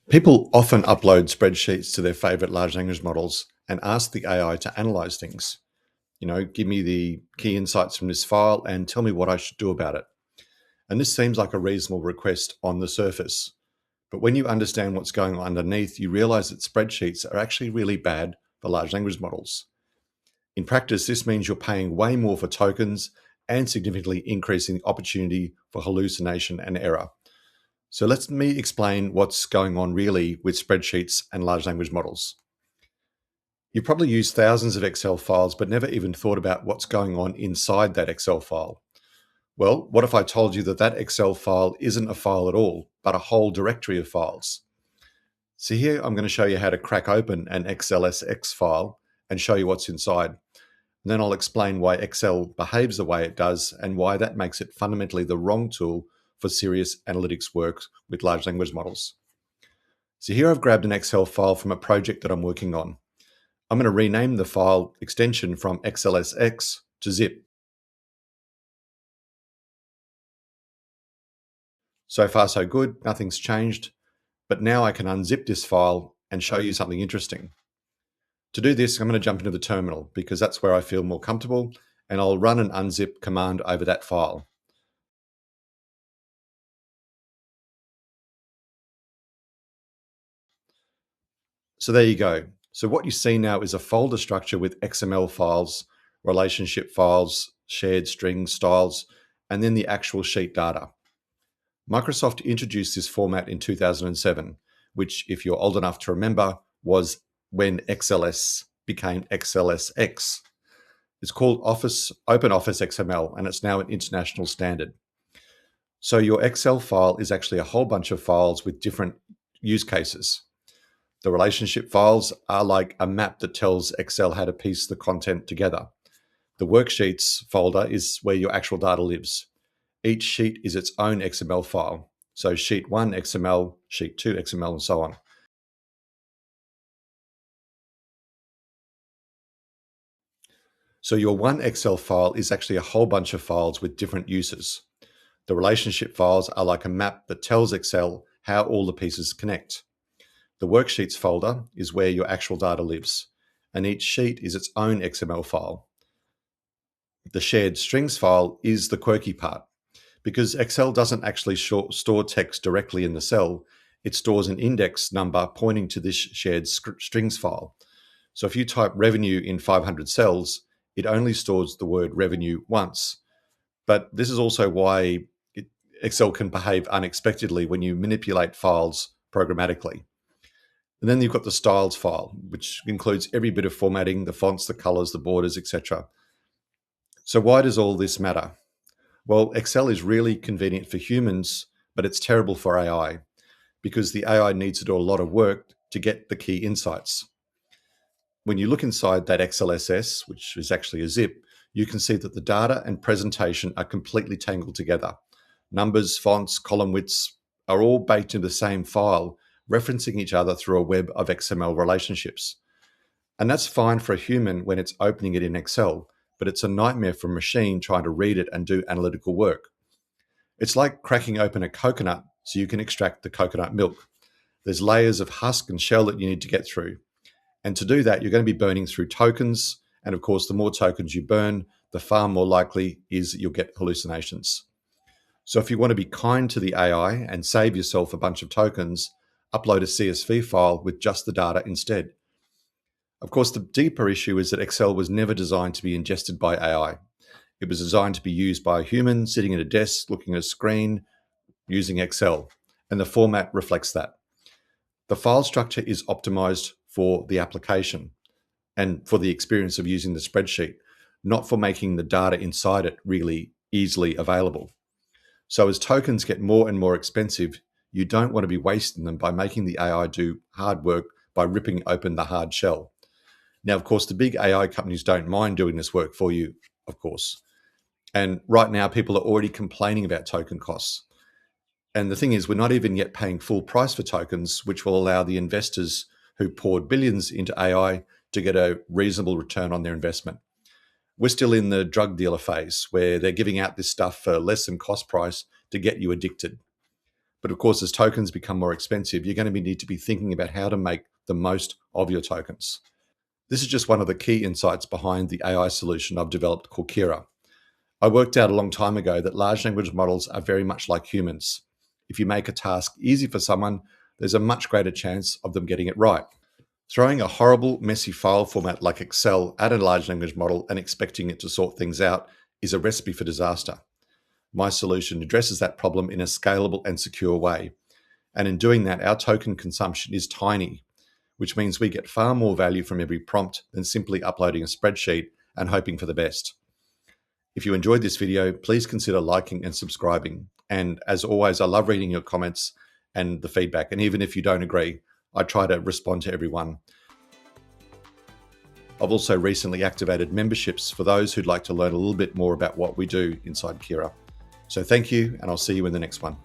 People often upload spreadsheets to their favorite large language models and ask the AI to analyze things. Give me the key insights from this file and tell me what I should do about it. And this seems like a reasonable request on the surface. But when you understand what's going on underneath, you realize that spreadsheets are actually really bad for large language models. In practice, this means you're paying way more for tokens and significantly increasing the opportunity for hallucination and error. So let me explain what's going on really with spreadsheets and large language models. You probably use thousands of Excel files, but never even thought about what's going on inside that Excel file. Well, what if I told you that that Excel file isn't a file at all, but a whole directory of files? So here I'm going to show you how to crack open an XLSX file and show you what's inside. And then I'll explain why Excel behaves the way it does and why that makes it fundamentally the wrong tool for serious analytics work with large language models. So here I've grabbed an Excel file from a project that I'm working on. I'm going to rename the file extension from XLSX to zip. So far so good, nothing's changed, but now I can unzip this file and show you something interesting. To do this, I'm going to jump into the terminal because that's where I feel more comfortable, and I'll run an unzip command over that file. So there you go. So what you see now is a folder structure with XML files, relationship files, shared strings, styles, and then the actual sheet data. Microsoft introduced this format in 2007, which, if you're old enough to remember, was when XLS became XLSX. It's called OpenOffice XML, and it's now an international standard. So your Excel file is actually a whole bunch of files with different use cases. The relationship files are like a map that tells Excel how to piece the content together. The worksheets folder is where your actual data lives. Each sheet is its own XML file. So sheet 1 XML, sheet 2 XML, and so on. So your one Excel file is actually a whole bunch of files with different uses. The relationship files are like a map that tells Excel how all the pieces connect. The worksheets folder is where your actual data lives, and each sheet is its own XML file. The shared strings file is the quirky part. Because Excel doesn't actually store text directly in the cell, it stores an index number pointing to this shared strings file. So if you type revenue in 500 cells, it only stores the word revenue once. But this is also why Excel can behave unexpectedly when you manipulate files programmatically. And then you've got the styles file, which includes every bit of formatting, the fonts, the colors, the borders, etc. So why does all this matter? Well, Excel is really convenient for humans, but it's terrible for AI because the AI needs to do a lot of work to get the key insights. When you look inside that XLSS, which is actually a zip, you can see that the data and presentation are completely tangled together. Numbers, fonts, column widths are all baked into the same file, referencing each other through a web of XML relationships. And that's fine for a human when it's opening it in Excel, but it's a nightmare for a machine trying to read it and do analytical work. It's like cracking open a coconut so you can extract the coconut milk. There's layers of husk and shell that you need to get through. And to do that, you're going to be burning through tokens. And of course, the more tokens you burn, the far more likely is you'll get hallucinations. So if you want to be kind to the AI and save yourself a bunch of tokens, upload a CSV file with just the data instead. Of course, the deeper issue is that Excel was never designed to be ingested by AI. It was designed to be used by a human sitting at a desk, looking at a screen, using Excel, and the format reflects that. The file structure is optimized for the application and for the experience of using the spreadsheet, not for making the data inside it really easily available. So as tokens get more and more expensive, you don't want to be wasting them by making the AI do hard work by ripping open the hard shell. Now, of course, the big AI companies don't mind doing this work for you, of course. And right now, people are already complaining about token costs. And the thing is, we're not even yet paying full price for tokens, which will allow the investors who poured billions into AI to get a reasonable return on their investment. We're still in the drug dealer phase where they're giving out this stuff for less than cost price to get you addicted. But of course, as tokens become more expensive, you're going to need to be thinking about how to make the most of your tokens. This is just one of the key insights behind the AI solution I've developed called Kiraa. I worked out a long time ago that large language models are very much like humans. If you make a task easy for someone, there's a much greater chance of them getting it right. Throwing a horrible, messy file format like Excel at a large language model and expecting it to sort things out is a recipe for disaster. My solution addresses that problem in a scalable and secure way. And in doing that, our token consumption is tiny, which means we get far more value from every prompt than simply uploading a spreadsheet and hoping for the best. If you enjoyed this video, please consider liking and subscribing. And as always, I love reading your comments and the feedback. And even if you don't agree, I try to respond to everyone. I've also recently activated memberships for those who'd like to learn a little bit more about what we do inside Kiraa. So thank you, and I'll see you in the next one.